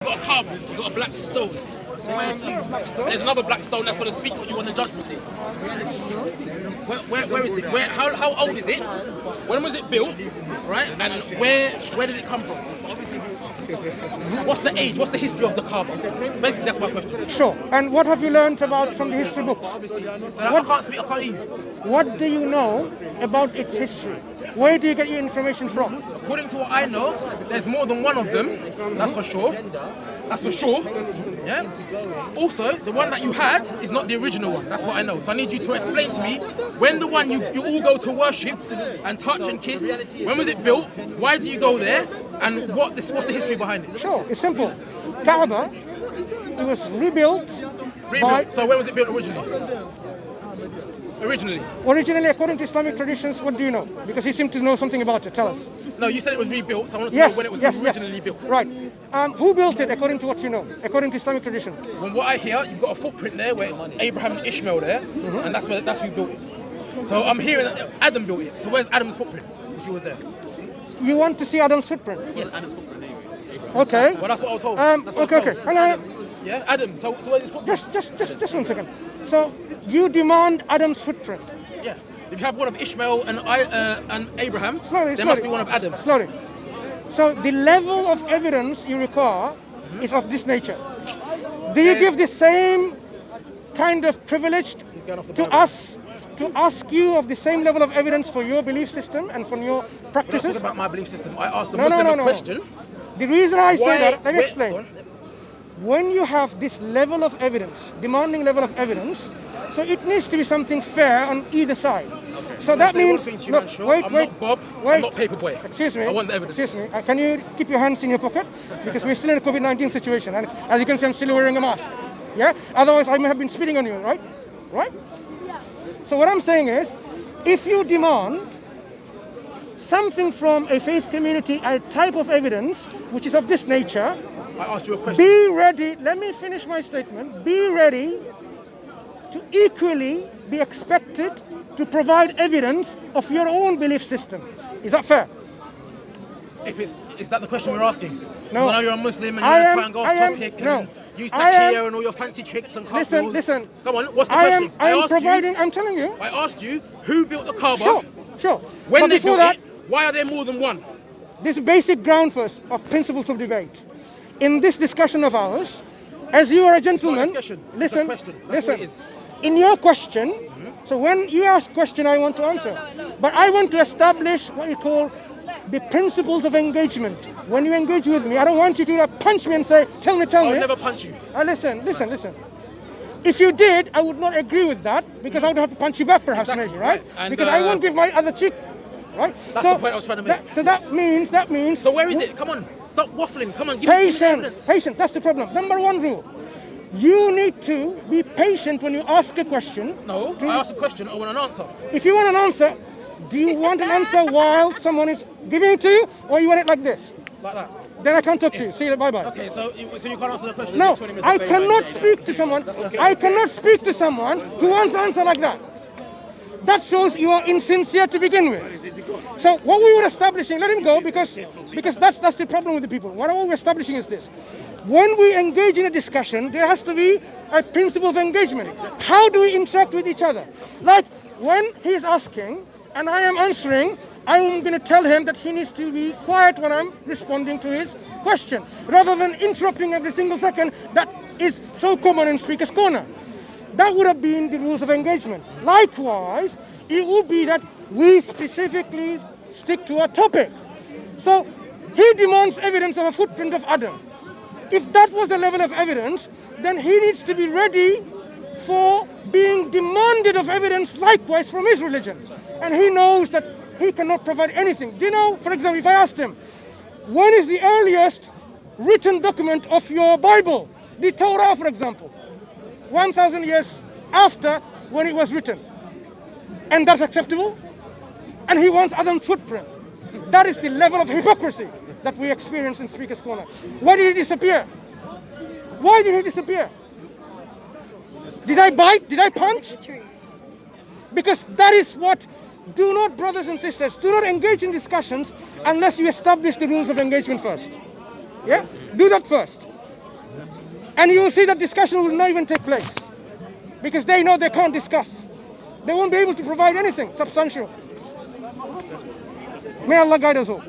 got a Kaaba, you've got a black stone. There's another black stone that's going to speak for you on the judgment day. Where is it? How old is it? When was it built? Right? And where did it come from? What's the age? What's the history of the Kaaba? Basically, that's my question. Sure. And what have you learned about from the history books? I can't speak. I can't hear you. What do you know about its history? Where do you get your information from? According to what I know, there's more than one of them. That's for sure. That's for sure. Yeah. Also, the one that you had is not the original one. That's what I know. So I need you to explain to me when the one you all go to worship and touch and kiss. When was it built? Why do you go there? And what's the history behind it? Sure. It's simple. Kaaba, it was rebuilt. So when was it built originally? Originally, according to Islamic traditions, what do you know? Because you seem to know something about it. Tell us. No, you said it was rebuilt, so I want to know when it was originally built. Right. Who built it, according to what you know, according to Islamic tradition? From what I hear, you've got a footprint there where Abraham and Ishmael there, and that's who built it. So I'm hearing that Adam built it. So where's Adam's footprint, if he was there? You want to see Adam's footprint? Yes. Okay. Well, that's what I was told. Okay. Yeah, Adam. So where's his footprint? Just 1 second. So you demand Adam's footprint? Yeah. If you have one of Ishmael and Abraham, slowly, must be one of Adam. Slowly. So the level of evidence you require is of this nature. Do you give the same kind of privilege to us to ask you of the same level of evidence for your belief system and for your practices? I'm not talking about my belief system. I asked the Muslim a question. The reason I say that, let me explain. When you have this level of evidence, demanding level of evidence, so it needs to be something fair on either side. Okay. So that means, I'm not Bob, I'm not Paperboy. Excuse me. I want the evidence. Excuse me. Can you keep your hands in your pocket? Because we're still in a COVID-19 situation, and as you can see, I'm still wearing a mask. Yeah. Otherwise, I may have been spitting on you, right? Right? Yeah. So what I'm saying is, if you demand something from a faith community, a type of evidence which is of this nature, I asked you a question. Be ready. Let me finish my statement. Be ready to equally be expected to provide evidence of your own belief system. Is that fair? Is that the question we're asking? No. I know you're a Muslim and you're trying to go off topic and use taqiyya and all your fancy tricks and cartwheels. Listen. Come on, what's the question? I'm telling you. I asked you who built the Kaaba. Sure. When they built it, why are there more than one? This basic ground first of principles of debate. In this discussion of ours, as you are a gentleman, listen. In your question, so when you ask question, I want to answer. But I want to establish what you call the principles of engagement. When you engage with me, I don't want you to punch me and say, tell me. I'll never punch you. Listen. If you did, I would not agree with that, because I would have to punch you back perhaps, maybe, right? Because I won't give my other cheek, right? That's the point I was trying to make. That means... So where is it? Come on. Stop waffling. Come on, give me evidence. Patience. That's the problem. Number one rule. You need to be patient when you ask a question. No, I ask a question, I want an answer. If you want an answer, do you want an answer while someone is giving it to you, or you want it like this? Like that. Then I can't talk to you. See you, bye-bye. Okay, so you can't answer the question? No, I cannot speak to someone. I cannot speak to someone who wants an answer like that. That shows you are insincere to begin with. So what we were establishing, let him go, because that's the problem with the people. What we're establishing is this. When we engage in a discussion, there has to be a principle of engagement. How do we interact with each other? Like when he's asking and I am answering, I am going to tell him that he needs to be quiet when I'm responding to his question, rather than interrupting every single second. That is so common in Speaker's Corner. That would have been the rules of engagement. Likewise, it would be that we specifically stick to a topic. So he demands evidence of a footprint of Adam. If that was the level of evidence, then he needs to be ready for being demanded of evidence likewise from his religion. And he knows that he cannot provide anything. Do you know, for example, if I asked him, when is the earliest written document of your Bible? The Torah, for example. 1,000 years after when it was written. And that's acceptable? And he wants Adam's footprint. That is the level of hypocrisy that we experience in Speaker's Corner. Why did he disappear? Why did he disappear? Did I bite? Did I punch? Because that is what, do not, brothers and sisters, do not engage in discussions unless you establish the rules of engagement first. Yeah? Do that first. And you will see that discussion will not even take place. Because they know they can't discuss. They won't be able to provide anything substantial. May Allah guide us all.